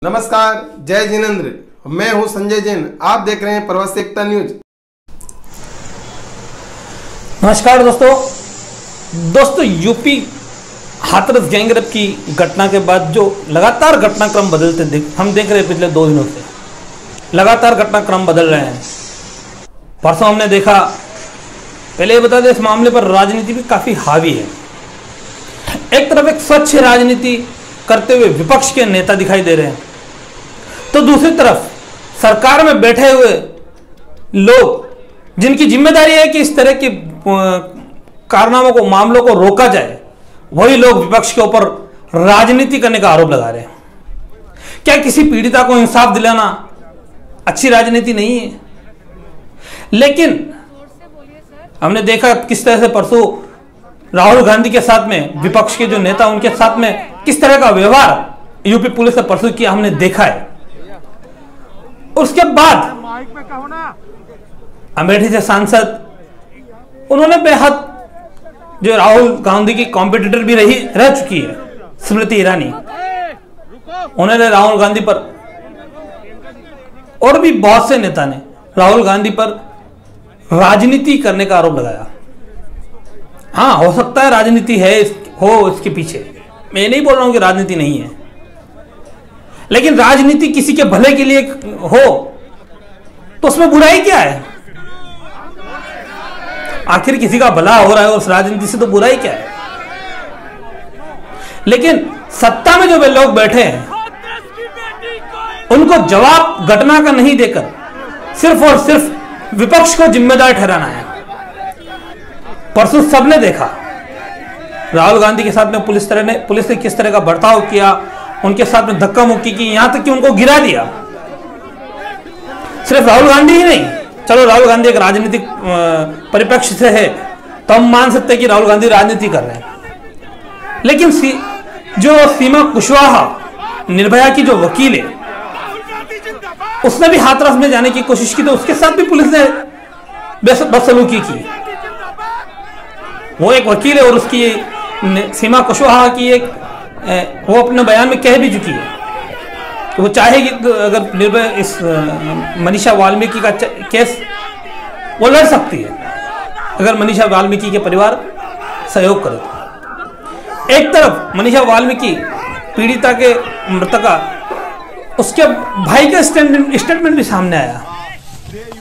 नमस्कार, जय जिनेंद्र। मैं हूं संजय जैन। आप देख रहे हैं प्रवासी एकता न्यूज। नमस्कार दोस्तों यूपी हाथरस गैंगरेप की घटना के बाद जो लगातार घटनाक्रम बदलते हम देख रहे हैं पिछले 2 दिनों से लगातार घटनाक्रम बदल रहे हैं। परसों हमने देखा, पहले ये बता दें, इस मामले पर राजनीति भी काफी हावी है। एक तरफ एक स्वच्छ राजनीति करते हुए विपक्ष के नेता दिखाई दे रहे हैं, तो दूसरी तरफ सरकार में बैठे हुए लोग जिनकी जिम्मेदारी है कि इस तरह के कारनामों को, मामलों को रोका जाए, वही लोग विपक्ष के ऊपर राजनीति करने का आरोप लगा रहे हैं। क्या किसी पीड़िता को इंसाफ दिलाना अच्छी राजनीति नहीं है? लेकिन हमने देखा किस तरह से परसों राहुल गांधी के साथ में विपक्ष के जो नेता, उनके साथ में किस तरह का व्यवहार यूपी पुलिस ने परसों किया, हमने देखा है। उसके बाद अमेठी से सांसद, उन्होंने बेहद, जो राहुल गांधी की कॉम्पिटिटर भी रह चुकी है, स्मृति ईरानी, उन्होंने राहुल गांधी पर, और भी बहुत से नेता ने राहुल गांधी पर राजनीति करने का आरोप लगाया। हाँ, हो सकता है राजनीति है इसके पीछे, मैं नहीं बोल रहा हूं कि राजनीति नहीं है, लेकिन राजनीति किसी के भले के लिए हो तो उसमें बुराई क्या है? आखिर किसी का भला हो रहा है, उस राजनीति से तो बुराई क्या है? लेकिन सत्ता में जो वे लोग बैठे हैं, उनको जवाब घटना का नहीं देकर सिर्फ और सिर्फ विपक्ष को जिम्मेदार ठहराना है। परसों सबने देखा राहुल गांधी के साथ में पुलिस ने किस तरह का बर्ताव किया, उनके साथ में धक्का मुक्की की, यहां तक कि उनको गिरा दिया। सिर्फ राहुल गांधी ही नहीं, चलो राहुल गांधी एक राजनीतिक परिप्रेक्ष्य से है तो हम मान सकते हैं कि राहुल गांधी राजनीति कर रहे हैं, लेकिन जो सीमा कुशवाहा, निर्भया की जो वकील है, उसने भी हाथरस में जाने की कोशिश की, तो उसके साथ भी पुलिस ने बदसलूकी की। वो एक वकील है और उसकी सीमा कुशवाहा की वो अपने बयान में कह भी चुकी है कि वो चाहेगी अगर निर्भया, इस मनीषा वाल्मीकि का केस वो लड़ सकती है अगर मनीषा वाल्मीकि के परिवार सहयोग करे तो। एक तरफ मनीषा वाल्मीकि पीड़िता के मृतका, उसके भाई का स्टेटमेंट भी सामने आया।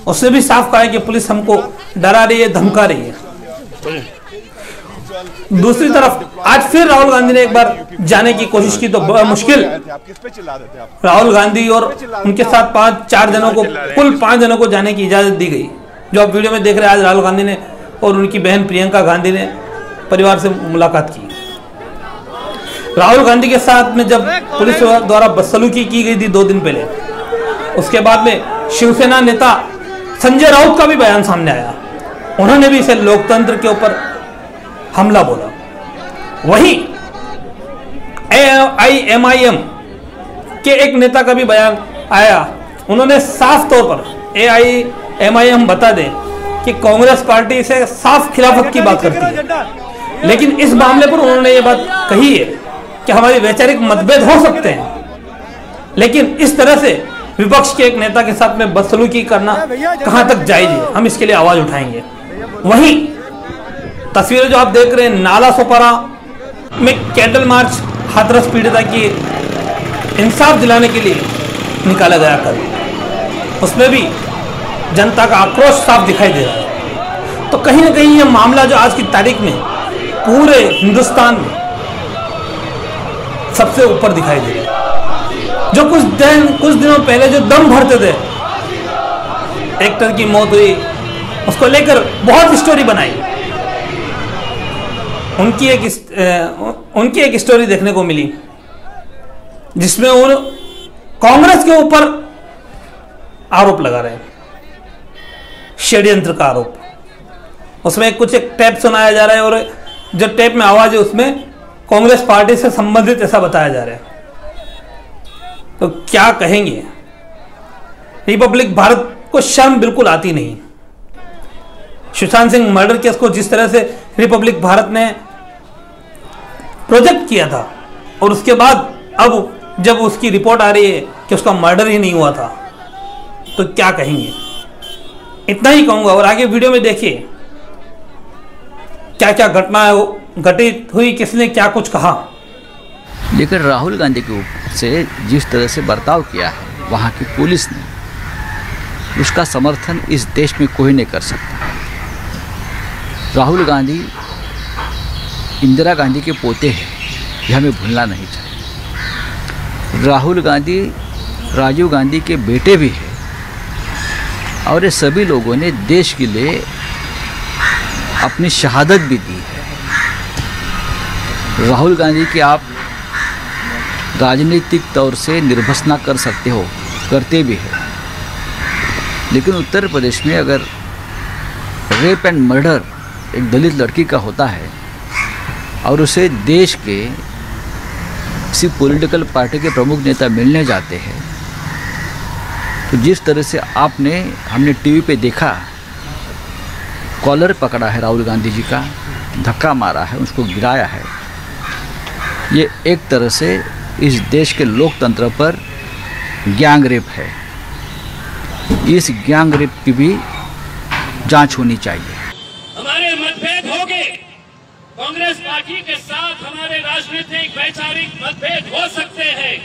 उसने भी साफ कहा है कि पुलिस हमको डरा रही है, धमका रही है। दूसरी तरफ आज फिर राहुल गांधी ने एक बार जाने की कोशिश की, तो बड़ा मुश्किल राहुल गांधी और उनके साथ 4 जनों को, कुल 5 जनों को जाने की इजाजत दी गई। जो आप वीडियो में देख रहे हैं, आज राहुल गांधी ने और उनकी बहन प्रियंका गांधी ने परिवार से मुलाकात की। राहुल गांधी के साथ में जब पुलिस द्वारा बदसलूकी की गई थी 2 दिन पहले, उसके बाद में शिवसेना नेता संजय राउत का भी बयान सामने आया। उन्होंने भी इसे लोकतंत्र के ऊपर हमला बोला। वहीं AIMIM के एक नेता का भी बयान आया। उन्होंने साफ तौर पर, AIMIM बता दे कि कांग्रेस पार्टी से साफ खिलाफत की बात करती है, लेकिन इस मामले पर उन्होंने ये बात कही है कि हमारी वैचारिक मतभेद हो सकते हैं, लेकिन इस तरह से विपक्ष के एक नेता के साथ में बदसलूकी करना कहां तक जायज है, हम इसके लिए आवाज उठाएंगे। वहीं तस्वीरें जो आप देख रहे हैं, नाला सोपारा में कैंडल मार्च हाथरस पीड़िता की इंसाफ दिलाने के लिए निकाला गया कल, उसमें भी जनता का आक्रोश साफ दिखाई दे रहा है। तो कहीं ना कहीं यह मामला जो आज की तारीख में पूरे हिंदुस्तान में सबसे ऊपर दिखाई दे रहा है। जो कुछ दिनों पहले जो दम भरते थे, एक्टर की मौत हुई, उसको लेकर बहुत स्टोरी बनाई, उनकी एक स्टोरी देखने को मिली जिसमें वो कांग्रेस के ऊपर आरोप लगा रहे हैं, षड्यंत्र का आरोप। उसमें एक टेप सुनाया जा रहा है और जो टेप में आवाज है उसमें कांग्रेस पार्टी से संबंधित ऐसा बताया जा रहा है। तो क्या कहेंगे? रिपब्लिक भारत को शर्म बिल्कुल आती नहीं। सुशांत सिंह मर्डर केस को जिस तरह से रिपब्लिक भारत ने प्रोजेक्ट किया था, और उसके बाद अब जब उसकी रिपोर्ट आ रही है कि उसका मर्डर ही नहीं हुआ था, तो क्या कहेंगे? इतना ही कहूँगा और आगे वीडियो में देखिए क्या क्या घटना घटित हुई, किसने क्या कुछ कहा। लेकिन राहुल गांधी के ऊपर से जिस तरह से बर्ताव किया है वहाँ की पुलिस ने, उसका समर्थन इस देश में कोई नहीं कर सकता। राहुल गांधी इंदिरा गांधी के पोते हैं, यह हमें भूलना नहीं चाहिए। राहुल गांधी राजीव गांधी के बेटे भी हैं और ये सभी लोगों ने देश के लिए अपनी शहादत भी दी है। राहुल गांधी की आप राजनीतिक तौर से निर्भसना कर सकते हो, करते भी हैं, लेकिन उत्तर प्रदेश में अगर रेप एंड मर्डर एक दलित लड़की का होता है और उसे देश के किसी पॉलिटिकल पार्टी के प्रमुख नेता मिलने जाते हैं, तो जिस तरह से हमने टीवी पे देखा, कॉलर पकड़ा है राहुल गांधी जी का, धक्का मारा है, उसको गिराया है, ये एक तरह से इस देश के लोकतंत्र पर गैंग रेप है। इस गैंग रेप की भी जांच होनी चाहिए। हमारे मतभेद होंगे, कांग्रेस पार्टी के साथ हमारे राजनीतिक वैचारिक मतभेद हो सकते हैं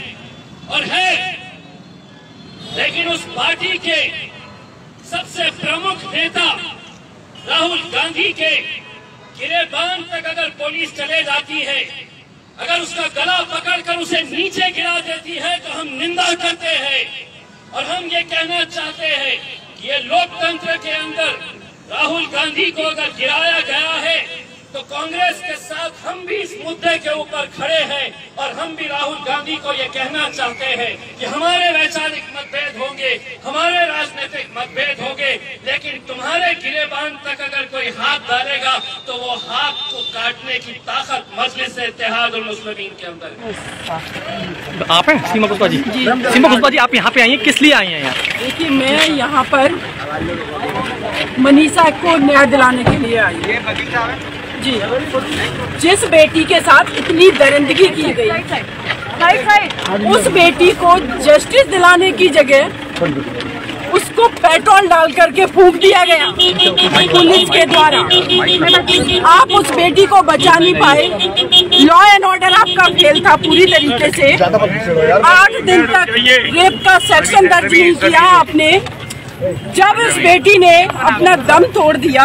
और है, लेकिन उस पार्टी के सबसे प्रमुख नेता राहुल गांधी के गिरेबान तक अगर पुलिस चले जाती है, अगर उसका गला पकड़कर उसे नीचे गिरा देती है, तो हम निंदा करते हैं और हम ये कहना चाहते हैं कि ये लोकतंत्र के अंदर राहुल गांधी को अगर गिराया गया है तो कांग्रेस के साथ हम भी इस मुद्दे के ऊपर खड़े हैं और हम भी राहुल गांधी को ये कहना चाहते हैं कि हमारे वैचारिक मतभेद होंगे, हमारे राजनीतिक मतभेद होंगे, लेकिन तुम्हारे गिरेबान तक अगर कोई हाथ डालेगा तो वो हाथ को काटने की ताकत मजलिस इत्तेहाद उल मुस्लिमीन के अंदर है। आप हैं सीमा कुशवाहा जी? सीमा कुशवाहा जी, आप यहाँ पे आई हैं, किस लिए आई हैं यहाँ? देखिए, मैं यहाँ पर मनीषा को न्याय दिलाने के लिए आई हूँ जी। जिस बेटी के साथ इतनी दरिंदगी की गई, उस बेटी को जस्टिस दिलाने की जगह उसको पेट्रोल डाल करके फूंक दिया गया पुलिस के द्वारा। आप उस बेटी को बचा नहीं पाए। लॉ एंड ऑर्डर आपका फेल था पूरी तरीके से। 8 दिन तक रेप का सेक्शन दर्ज नहीं किया आपने। जब इस बेटी ने अपना दम तोड़ दिया,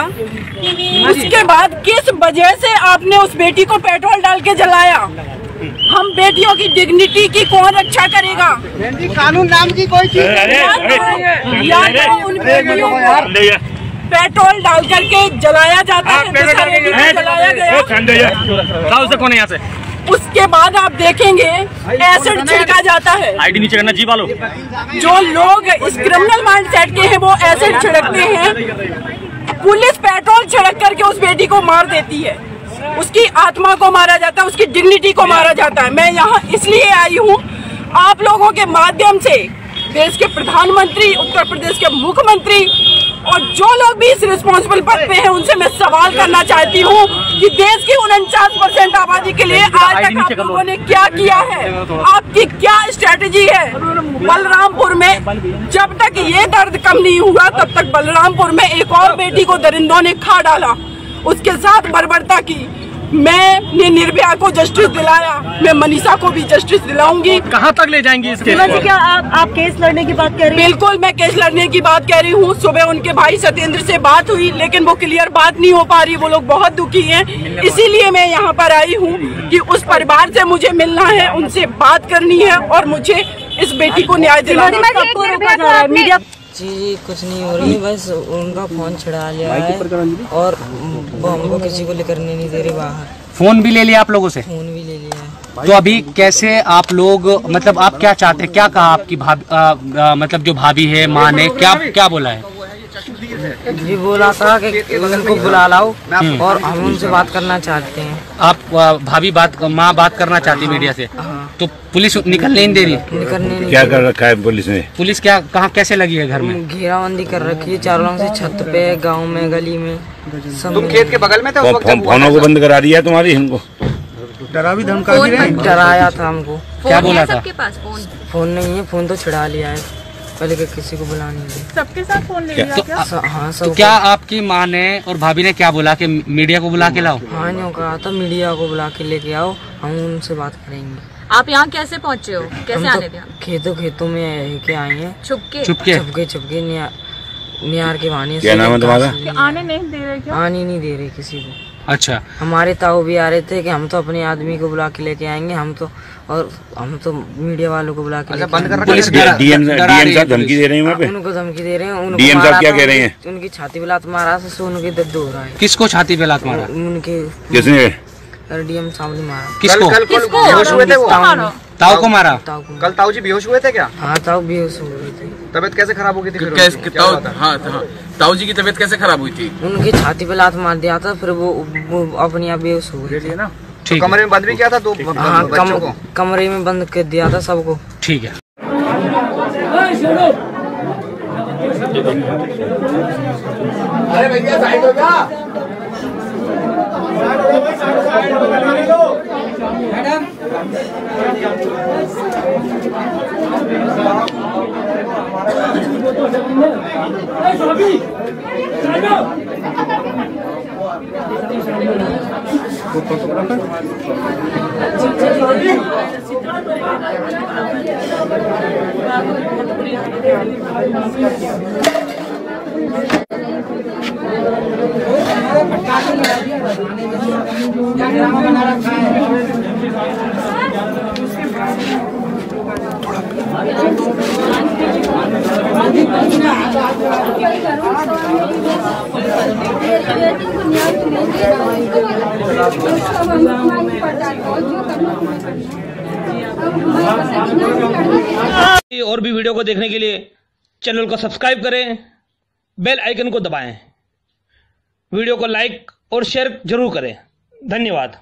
उसके बाद किस वजह से आपने उस बेटी को पेट्रोल डाल के जलाया? हम बेटियों की डिग्निटी की कौन रक्षा करेगा? कानून नाम की कोई चीज या तो उन बेटियों को पेट्रोल डाल करके जलाया जाता है, जलाया गया। कौन है यहाँ से? उसके बाद आप देखेंगे एसिड छिड़का जाता है। आईडी नीचे करना जी वालों। जो लोग इस क्रिमिनल माइंडसेट के हैं वो एसिड छिड़कते हैं। पुलिस पेट्रोल छिड़क करके उस बेटी को मार देती है, उसकी आत्मा को मारा जाता है, उसकी डिग्निटी को मारा जाता है। मैं यहाँ इसलिए आई हूँ, आप लोगों के माध्यम से देश के प्रधानमंत्री, उत्तर प्रदेश के मुख्यमंत्री और जो लोग भी इस रिस्पॉन्सिबल पद पे हैं, उनसे मैं सवाल करना चाहती हूँ कि देश की 49% आबादी के लिए आज तक आप लोगों ने क्या किया है? आपकी क्या स्ट्रेटेजी है? बलरामपुर में जब तक ये दर्द कम नहीं हुआ, तब तक बलरामपुर में एक और बेटी को दरिंदों ने खा डाला, उसके साथ बर्बरता की। मैंने निर्भया को जस्टिस दिलाया, मैं मनीषा को भी जस्टिस दिलाऊंगी। कहाँ तक ले जाएंगी इस केस को? क्या आप केस लड़ने की बात कह रही हैं? बिल्कुल, मैं केस लड़ने की बात कह रही हूँ। सुबह उनके भाई सत्येंद्र से बात हुई, लेकिन वो क्लियर बात नहीं हो पा रही। वो लोग बहुत दुखी हैं, इसीलिए मैं यहाँ पर आई हूँ कि उस परिवार से मुझे मिलना है, उनसे बात करनी है और मुझे इस बेटी को न्याय दिलाना है। जी कुछ नहीं हो रही है, बस उनका फोन छुड़ा लिया है और वो हमको किसी को लेकर नहीं दे रही बाहर। फोन भी ले लिया आप लोगों से? फोन भी ले लिया है। तो अभी कैसे आप लोग, मतलब आप क्या चाहते हैं? क्या कहा आपकी मतलब जो भाभी है, माँ ने क्या बोला है? जी बोला था कि उनको बुला लाओ और हम उनसे बात करना चाहते हैं। आप भाभी माँ बात करना चाहती है मीडिया से? तो पुलिस निकलने नहीं दे रही? निकलने नहीं। क्या कर रखा है पुलिस ने? पुलिस क्या कहाँ कैसे लगी है? घर में घेराबंदी कर रखी है चारों से, छत पे, गांव में, गली में, सब। तुम खेत के बगल में थे? फोनों को बंद करा दिया तुम्हारी? हमको डरा भी धमका भी रहे हैं? डराया था हमको। क्या बोला था? सबके पास फोन नहीं है, फोन तो छुड़ा लिया है, पहले के किसी को बुला नहीं दिया। सबके साथ फोन ले लिया क्या? हाँ तो क्या आपकी माँ ने और भाभी ने क्या बोला कि मीडिया को बुला के लाओ? हाँ नहीं कहा था मीडिया को बुला के लेके आओ, हम उनसे बात करेंगे। आप यहाँ कैसे पहुँचे हो, कैसे आने दिया? खेतों में के आए हैं, छुपके नियार के बहाने। क्या नाम है तुम्हारा? आने नहीं दे रहे क्या? आने नहीं दे रहे किसी को। अच्छा, हमारे ताऊ भी आ रहे थे कि हम तो अपने आदमी को बुला के लेके आएंगे, हम तो मीडिया वालों को बुला के लेके आएंगे। पुलिस डीएम साहब धमकी दे रहे हैं वहाँ पे? उनको धमकी दे रहे हैं। डीएम साहब क्या कह रहे हैं? उनकी छाती पे लात मारा से उनके दर्द हो रहा है। किसको छाती पे लात मारा? उनके किसने? डीएम साहब ने मारा। किसको? बेहोश हुए थे वो? ताऊ को मारा? कल ताऊ जी बेहोश हुए थे क्या? हाँ ताऊ बेहोश हुए थे। तबीयत कैसे खराब हो गई थी? ताऊ जी की तबीयत कैसे खराब हुई थी? उनकी छाती पे लात मार दिया था, फिर वो अपने आप बेहोश हो गए थे ना। तो कमरे में बंद भी किया था तो कमरे में बंद कर दिया था सबको। ठीक है। अरे भैया साइड हो जा। मैडम और भी वीडियो को देखने के लिए चैनल को सब्सक्राइब करें, बेल आइकन को दबाएं, वीडियो को लाइक और शेयर जरूर करें। धन्यवाद।